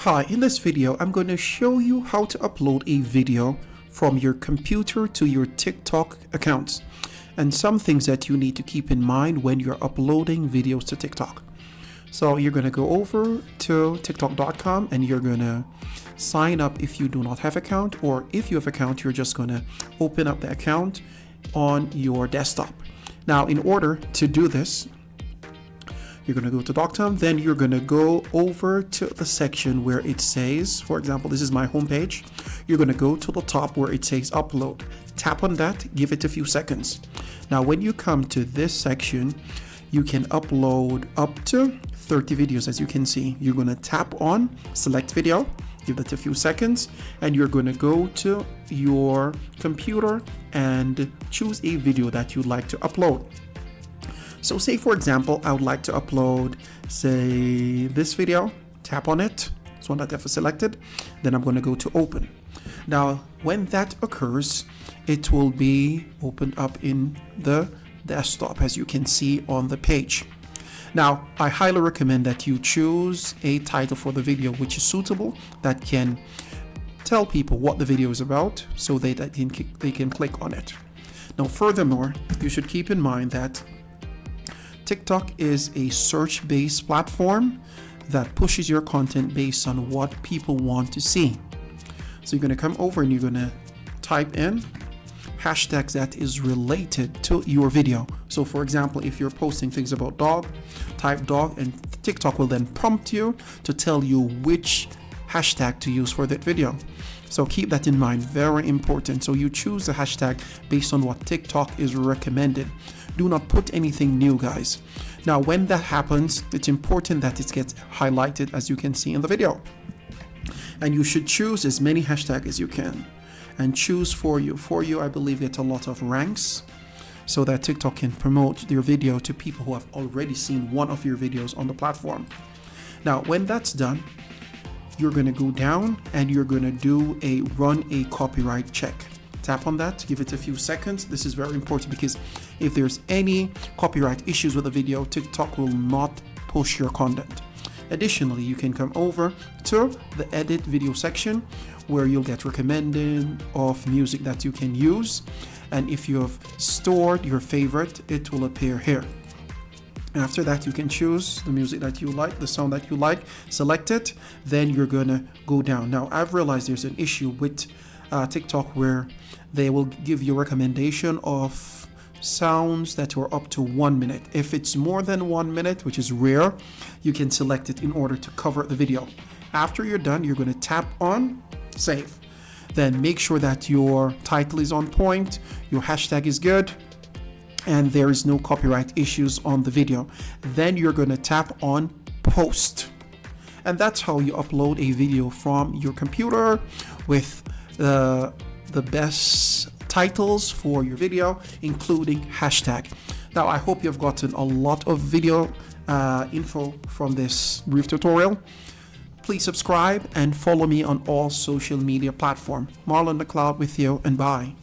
Hi, in this video, I'm going to show you how to upload a video from your computer to your TikTok account and some things that you need to keep in mind when you're uploading videos to TikTok. So you're going to go over to tiktok.com and you're going to sign up if you do not have account, or if you have account, you're just going to open up the account on your desktop. Now, in order to do this, you're going to go to TikTok, then you're going to go over to the section where it says, for example, this is my homepage. You're going to go to the top where it says upload. Tap on that, give it a few seconds. Now, when you come to this section, you can upload up to 30 videos. As you can see, you're going to tap on select video, give it a few seconds, and you're going to go to your computer and choose a video that you'd like to upload. So say, for example, I would like to upload, say, this video. Tap on it. It's one that I've selected. Then I'm going to go to open. Now, when that occurs, it will be opened up in the desktop, as you can see on the page. Now, I highly recommend that you choose a title for the video which is suitable, that can tell people what the video is about so they can click on it. Now, furthermore, you should keep in mind that TikTok is a search-based platform that pushes your content based on what people want to see. So you're going to come over and you're going to type in hashtags that is related to your video. So for example, if you're posting things about dog, type dog, and TikTok will then prompt you to tell you which hashtag to use for that video. So keep that in mind, very important. So you choose the hashtag based on what TikTok is recommended. Do not put anything new, guys. Now, when that happens, it's important that it gets highlighted, as you can see in the video. And you should choose as many hashtags as you can. And choose For You. For You, I believe, gets a lot of ranks so that TikTok can promote your video to people who have already seen one of your videos on the platform. Now, when that's done, you're going to go down and you're going to run a copyright check. Tap on that, give it a few seconds. This is very important because if there's any copyright issues with the video, TikTok will not push your content. Additionally, you can come over to the edit video section where you'll get recommended of music that you can use. And if you have stored your favorite, it will appear here. After that, you can choose the music that you like, the sound that you like, select it, then you're gonna go down. Now, I've realized there's an issue with TikTok where they will give you a recommendation of sounds that are up to 1 minute. If it's more than 1 minute, which is rare, you can select it in order to cover the video. After you're done, you're going to tap on save. Then make sure that your title is on point, your hashtag is good, and there is no copyright issues on the video. Then you're going to tap on post. And that's how you upload a video from your computer with the best titles for your video, including hashtag. Now, I hope you've gotten a lot of video info from this brief tutorial. Please subscribe and follow me on all social media platforms. Marlon McLeod with you, and bye.